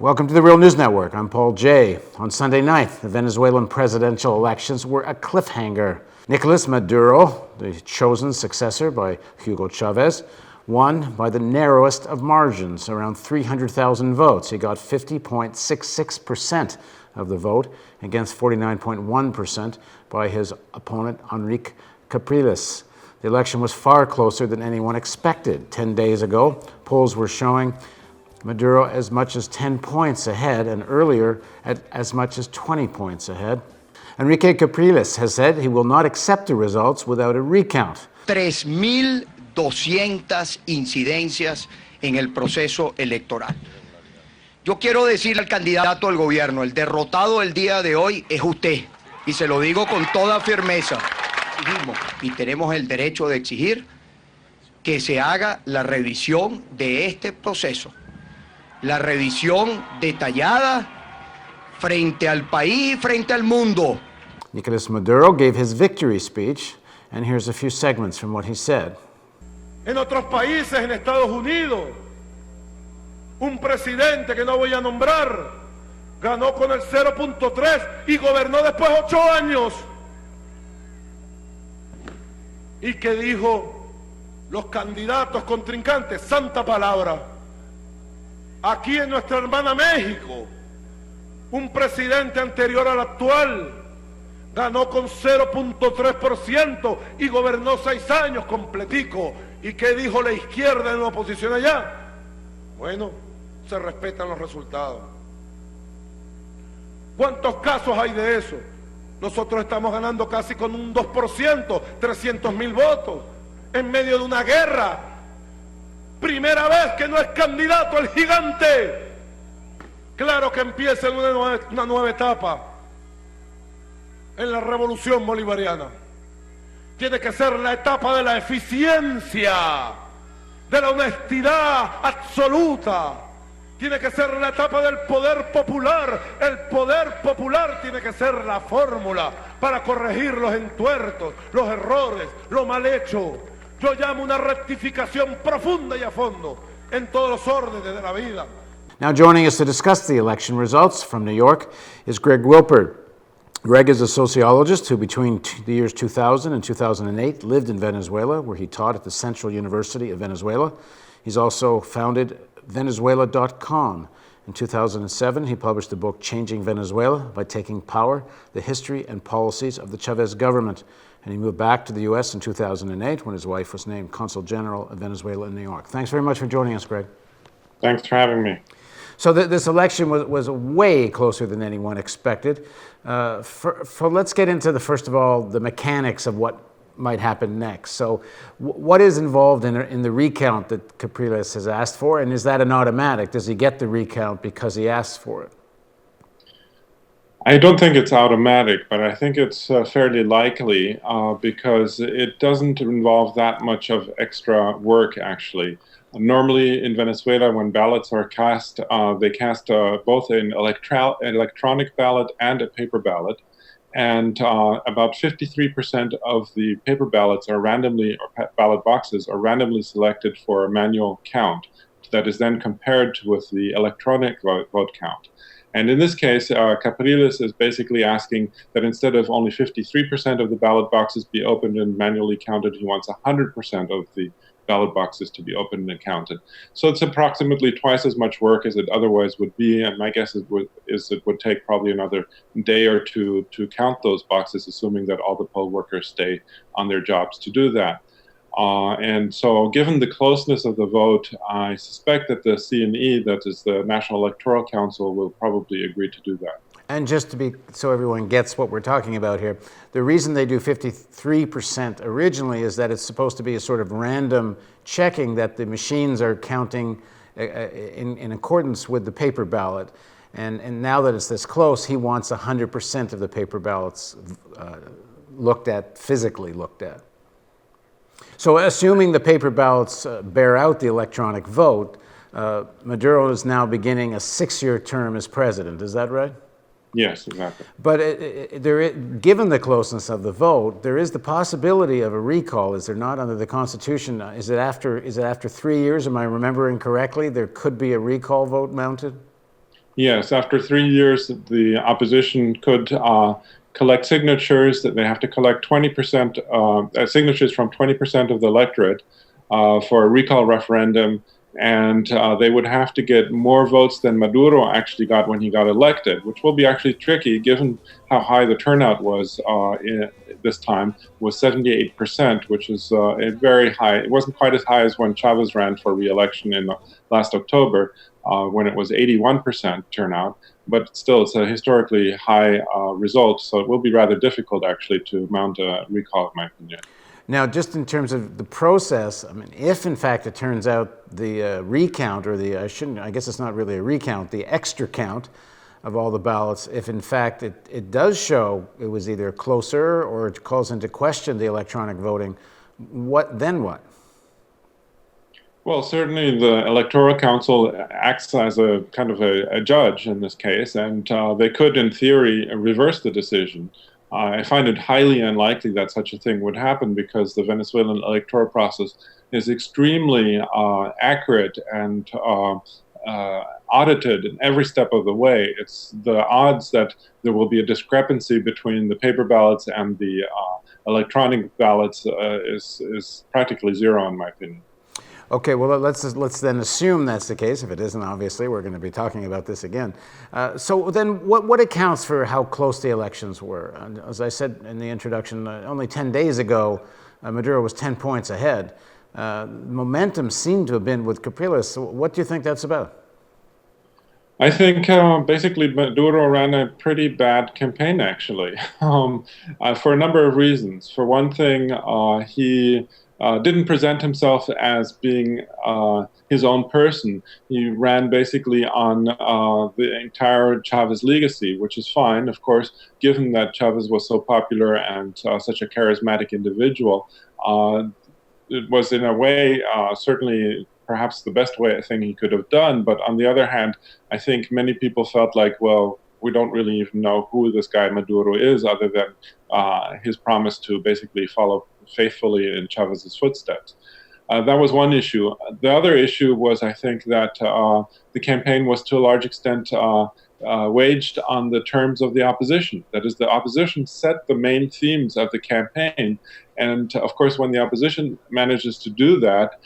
Welcome to the Real News Network. I'm Paul Jay. On Sunday night, the Venezuelan presidential elections were a cliffhanger. Nicolas Maduro, the chosen successor by Hugo Chavez, won by the narrowest of margins, around 300,000 votes. He got 50.66% of the vote against 49.1% by his opponent, Enrique Capriles. The election was far closer than anyone expected. 10 days ago, polls were showing Maduro as much as 10 points ahead, and earlier at as much as 20 points ahead. Enrique Capriles has said he will not accept the results without a recount. 3.200 incidencias en el proceso electoral. Yo quiero decir al candidato al gobierno, el derrotado el día de hoy es usted, y se lo digo con toda firmeza. Y tenemos el derecho de exigir que se haga la revisión de este proceso. La revisión detallada frente al país y frente al mundo. Nicolas Maduro gave his victory speech, and here's a few segments from what he said. En otros países, en Estados Unidos, un presidente que no voy a nombrar ganó con el 0.3 y gobernó después 8 años. Y que dijo los candidatos contrincantes, santa palabra. Aquí en nuestra hermana México, un presidente anterior al actual ganó con 0.3% y gobernó 6 años completico. ¿Y qué dijo la izquierda en la oposición allá? Bueno, se respetan los resultados. ¿Cuántos casos hay de eso? Nosotros estamos ganando casi con un 2%, 300.000 votos, en medio de una guerra. Primera vez que no es candidato el gigante. Claro que empieza una nueva etapa en la revolución bolivariana. Tiene que ser la etapa de la eficiencia, de la honestidad absoluta. Tiene que ser la etapa del poder popular. El poder popular tiene que ser la fórmula para corregir los entuertos, los errores, lo mal hecho. Yo llamo una rectificación profunda y a fondo en todos los órdenes de la vida. Now joining us to discuss the election results from New York is Greg Wilpert. Greg is a sociologist who between the years 2000 and 2008 lived in Venezuela, where he taught at the Central University of Venezuela. He's also founded Venezuela.com. In 2007, he published the book Changing Venezuela by Taking Power, the History and Policies of the Chavez Government. And he moved back to the U.S. in 2008 when his wife was named Consul General of Venezuela in New York. Thanks very much for joining us, Greg. Thanks for having me. So this election was way closer than anyone expected. Let's get into first of all, the mechanics of what might happen next. So what is involved in the recount that Capriles has asked for, and is that an automatic? Does he get the recount because he asked for it? I don't think it's automatic, but I think it's fairly likely because it doesn't involve that much of extra work, actually. Normally in Venezuela, when ballots are cast, they cast both an electronic ballot and a paper ballot. And about 53% of the paper ballots are randomly, or ballot boxes are randomly selected for a manual count that is then compared with the electronic vote count. And in this case, Capriles is basically asking that instead of only 53% of the ballot boxes be opened and manually counted, he wants 100% of the ballot boxes to be opened and counted. So it's approximately twice as much work as it otherwise would be, and my guess it would take probably another day or two to count those boxes, assuming that all the poll workers stay on their jobs to do that. And so given the closeness of the vote, I suspect that the CNE, that is the National Electoral Council, will probably agree to do that. And just to be, so everyone gets what we're talking about here, the reason they do 53% originally is that it's supposed to be a sort of random checking that the machines are counting in accordance with the paper ballot. And now that it's this close, he wants 100% of the paper ballots looked at, physically looked at. So assuming the paper ballots bear out the electronic vote, Maduro is now beginning a 6-year term as president. Is that right? Yes, exactly. But given the closeness of the vote, there is the possibility of a recall, is there not, under the Constitution? Is it after 3 years? Am I remembering correctly? There could be a recall vote mounted? Yes, after 3 years, the opposition could collect signatures. That they have to collect 20% signatures from 20% of the electorate for a recall referendum, and they would have to get more votes than Maduro actually got when he got elected, which will be actually tricky given how high the turnout was this time, was 78%, which is a very high. It wasn't quite as high as when Chavez ran for re-election in last October, when it was 81% turnout. But still, it's a historically high result, so it will be rather difficult actually to mount a recall, in my opinion. Now, just in terms of the process, I mean, if in fact it turns out the recount, or I guess it's not really a recount, the extra count of all the ballots, if in fact it does show it was either closer or it calls into question the electronic voting, then what? Well, certainly the Electoral Council acts as a kind of a judge in this case, and they could, in theory, reverse the decision. I find it highly unlikely that such a thing would happen because the Venezuelan electoral process is extremely accurate and audited in every step of the way. It's the odds that there will be a discrepancy between the paper ballots and the electronic ballots is practically zero, in my opinion. Okay, well, let's then assume that's the case. If it isn't, obviously, we're going to be talking about this again. So then what accounts for how close the elections were? And as I said in the introduction, only 10 days ago, Maduro was 10 points ahead. Momentum seemed to have been with Capriles. So what do you think that's about? I think basically Maduro ran a pretty bad campaign, actually, for a number of reasons. For one thing, he didn't present himself as being his own person. He ran basically on the entire Chavez legacy, which is fine, of course, given that Chavez was so popular and such a charismatic individual. It was, in a way, certainly perhaps the best thing he could have done. But on the other hand, I think many people felt like, well, we don't really even know who this guy Maduro is, other than his promise to basically follow faithfully in Chavez's footsteps. That was one issue. The other issue was, I think, that the campaign was to a large extent waged on the terms of the opposition. That is, the opposition set the main themes of the campaign. And of course, when the opposition manages to do that,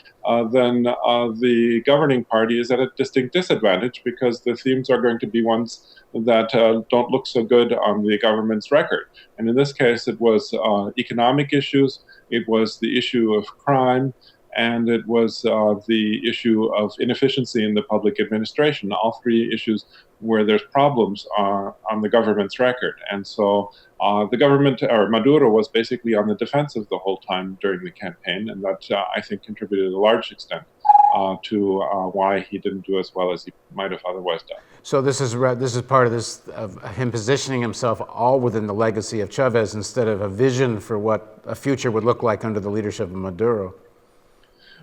then the governing party is at a distinct disadvantage because the themes are going to be ones that don't look so good on the government's record. And in this case, it was economic issues, it was the issue of crime, and it was the issue of inefficiency in the public administration. All three issues where there's problems on the government's record. And so the government, or Maduro, was basically on the defensive the whole time during the campaign, and that, I think, contributed to a large extent to why he didn't do as well as he might have otherwise done. So this is part of this, of him positioning himself all within the legacy of Chavez instead of a vision for what a future would look like under the leadership of Maduro.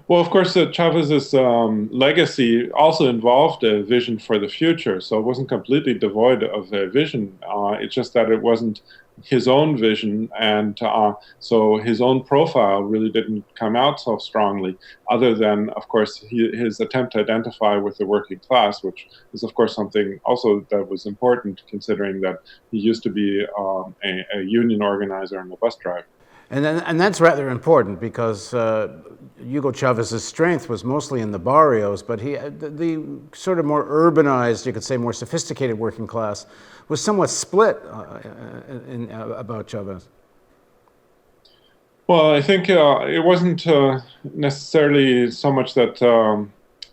Well, of course, Chavez's legacy also involved a vision for the future, so it wasn't completely devoid of a vision. It's just that it wasn't his own vision, and so his own profile really didn't come out so strongly, other than, of course, his attempt to identify with the working class, which is, of course, something also that was important, considering that he used to be a union organizer and a bus driver. And that's rather important because Hugo Chavez's strength was mostly in the barrios, but the sort of more urbanized, you could say more sophisticated working class was somewhat split about Chavez. Well, I think it wasn't necessarily so much that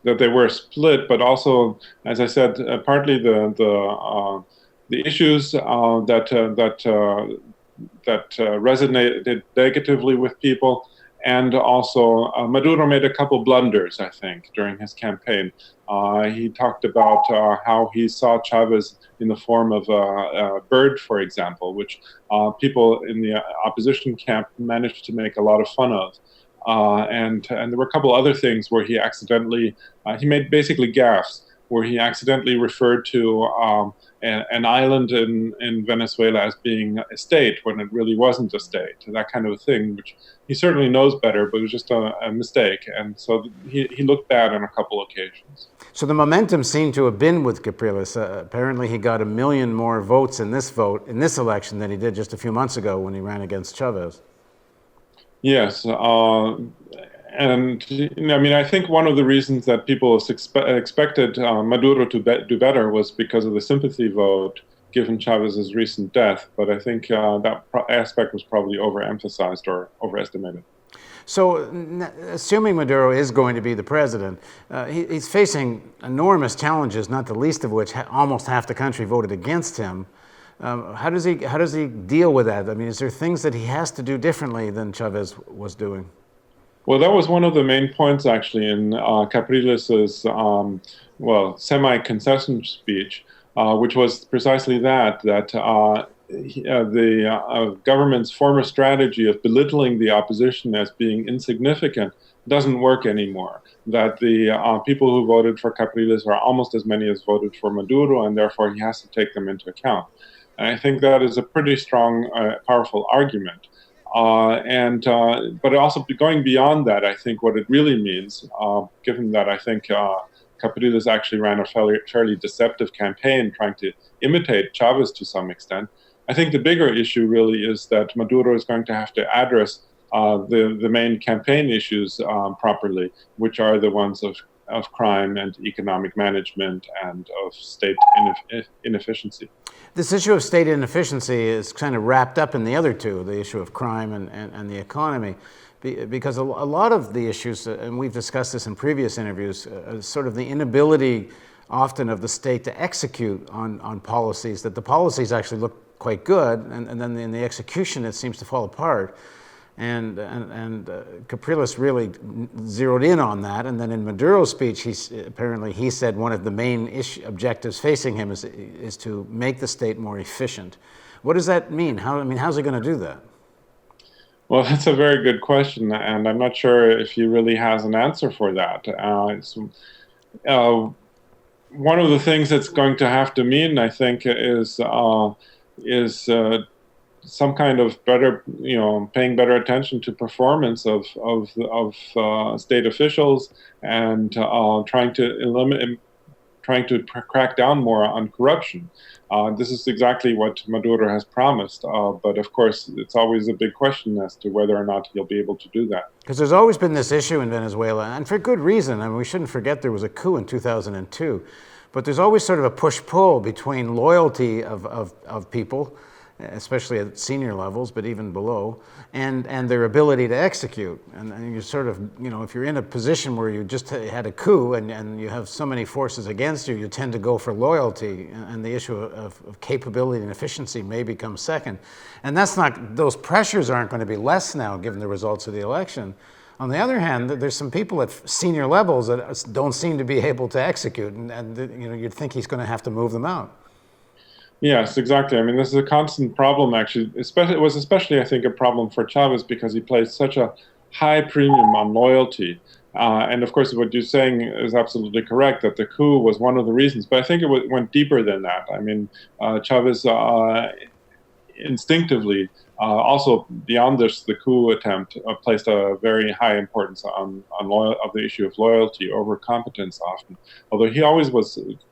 that they were split, but also, as I said, partly the issues that resonated negatively with people. And also, Maduro made a couple blunders, I think, during his campaign. He talked about how he saw Chavez in the form of a bird, for example, which people in the opposition camp managed to make a lot of fun of. And there were a couple other things where he accidentally, he made basically gaffes. where he accidentally referred to an island in Venezuela as being a state when it really wasn't a state, that kind of a thing, which he certainly knows better, but it was just a mistake. And so he looked bad on a couple occasions. So the momentum seemed to have been with Capriles. Apparently he got 1 million more votes in this election than he did just a few months ago when he ran against Chavez. Yes, and I mean, I think one of the reasons that people expected Maduro to do better was because of the sympathy vote, given Chavez's recent death. But I think that aspect was probably overemphasized or overestimated. So, assuming Maduro is going to be the president, he's facing enormous challenges, not the least of which almost half the country voted against him. How does he deal with that? I mean, is there things that he has to do differently than Chavez was doing? Well, that was one of the main points, actually, in Capriles's semi-concession speech, which was precisely that the government's former strategy of belittling the opposition as being insignificant doesn't work anymore. That the people who voted for Capriles are almost as many as voted for Maduro, and therefore he has to take them into account. And I think that is a pretty strong, powerful argument. But also going beyond that, I think what it really means, given that I think Capriles actually ran a fairly deceptive campaign trying to imitate Chavez to some extent, I think the bigger issue really is that Maduro is going to have to address the main campaign issues properly, which are the ones of crime and economic management and of state inefficiency. This issue of state inefficiency is kind of wrapped up in the other two, the issue of crime and the economy, because a lot of the issues, and we've discussed this in previous interviews, sort of the inability often of the state to execute on policies, that the policies actually look quite good, and then in the execution it seems to fall apart. And Capriles really zeroed in on that. And then in Maduro's speech, he said one of the main objectives facing him is to make the state more efficient. What does that mean? How's he going to do that? Well, that's a very good question, and I'm not sure if he really has an answer for that. One of the things that's going to have to mean, I think, is some kind of better, paying better attention to performance of state officials, and trying to crack down more on corruption. This is exactly what Maduro has promised, but of course it's always a big question as to whether or not he'll be able to do that. Because there's always been this issue in Venezuela, and for good reason. I mean, we shouldn't forget there was a coup in 2002, but there's always sort of a push-pull between loyalty of people, especially at senior levels, but even below, and their ability to execute. And you sort of, if you're in a position where you just had a coup and you have so many forces against you, you tend to go for loyalty, and the issue of capability and efficiency may become second. And those pressures aren't going to be less now given the results of the election. On the other hand, there's some people at senior levels that don't seem to be able to execute, and you'd think he's going to have to move them out. Yes, exactly. I mean, this is a constant problem, actually. It was especially, I think, a problem for Chavez because he placed such a high premium on loyalty. And of course, what you're saying is absolutely correct, that the coup was one of the reasons. But I think it went deeper than that. I mean, Chavez instinctively, also beyond the coup attempt, placed a very high importance on the issue of loyalty over competence often. Although he always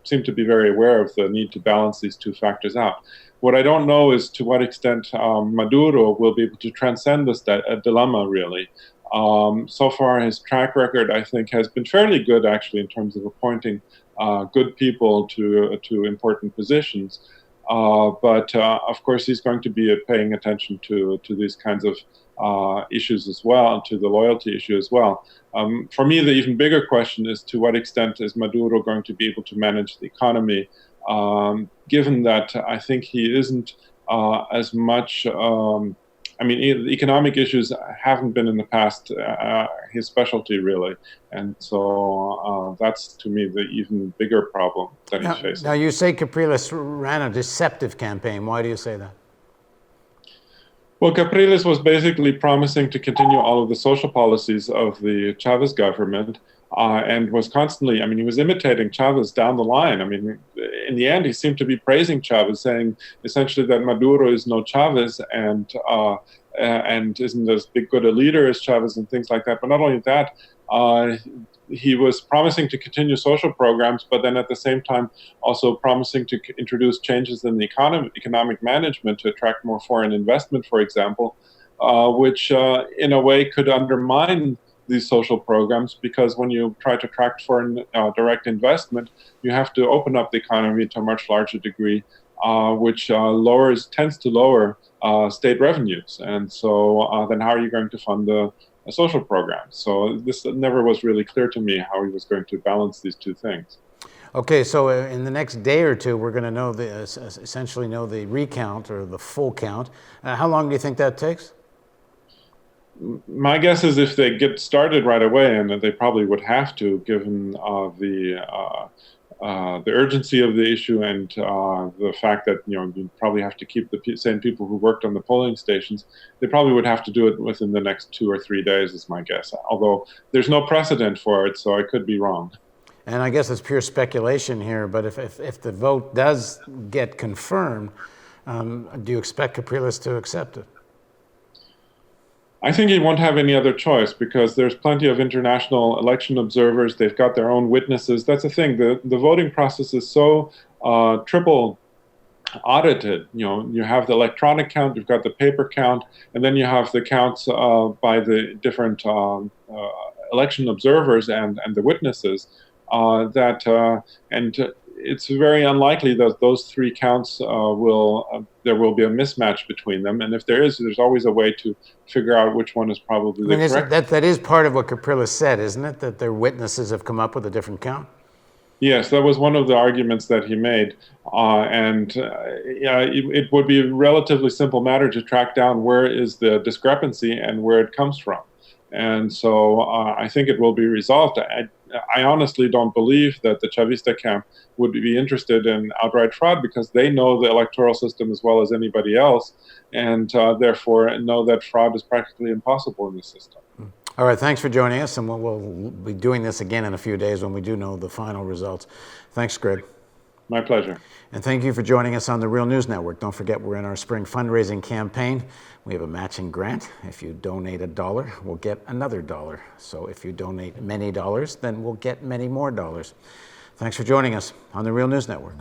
seemed to be very aware of the need to balance these two factors out. What I don't know is to what extent Maduro will be able to transcend this dilemma, really. So far, his track record, I think, has been fairly good, actually, in terms of appointing good people to important positions. But of course, he's going to be paying attention to these kinds of issues as well, to the loyalty issue as well. For me, the even bigger question is to what extent is Maduro going to be able to manage the economy, given that I think he isn't as much. The economic issues haven't been in the past his specialty, really. And so that's, to me, the even bigger problem that he's facing. Now, you say Capriles ran a deceptive campaign. Why do you say that? Well, Capriles was basically promising to continue all of the social policies of the Chavez government, and was constantly, I mean, he was imitating Chavez down the line. I mean, in the end, he seemed to be praising Chavez, saying essentially that Maduro is no Chavez and isn't as big good a leader as Chavez and things like that. But not only that, he was promising to continue social programs, but then at the same time also promising to introduce changes in the economic management to attract more foreign investment, for example, which in a way could undermine these social programs, because when you try to attract foreign direct investment, you have to open up the economy to a much larger degree, which tends to lower state revenues. And so then how are you going to fund the social programs? So this never was really clear to me how he was going to balance these two things. Okay, so in the next day or two, we're going to know essentially know the recount or the full count. How long do you think that takes? My guess is if they get started right away, and they probably would have to, given the urgency of the issue and the fact that you probably have to keep the same people who worked on the polling stations, they probably would have to do it within the next 2 or 3 days, is my guess. Although there's no precedent for it, so I could be wrong. And I guess it's pure speculation here, but if the vote does get confirmed, do you expect Capriles to accept it? I think he won't have any other choice, because there's plenty of international election observers. They've got their own witnesses. That's the thing. The voting process is so triple audited. You have the electronic count, you've got the paper count, and then you have the counts by the different election observers and the witnesses. It's very unlikely that those three counts there will be a mismatch between them. And if there is, there's always a way to figure out which one is probably the correct. That is part of what Capriles said, isn't it? That their witnesses have come up with a different count? Yes, that was one of the arguments that he made. It would be a relatively simple matter to track down where is the discrepancy and where it comes from. And so I think it will be resolved. I honestly don't believe that the Chavista camp would be interested in outright fraud, because they know the electoral system as well as anybody else, and therefore know that fraud is practically impossible in the system. All right, thanks for joining us, and we'll be doing this again in a few days when we do know the final results. Thanks, Greg. My pleasure. And thank you for joining us on the Real News Network. Don't forget, we're in our spring fundraising campaign. We have a matching grant. If you donate $1, we'll get another $1. So if you donate many dollars, then we'll get many more dollars. Thanks for joining us on the Real News Network.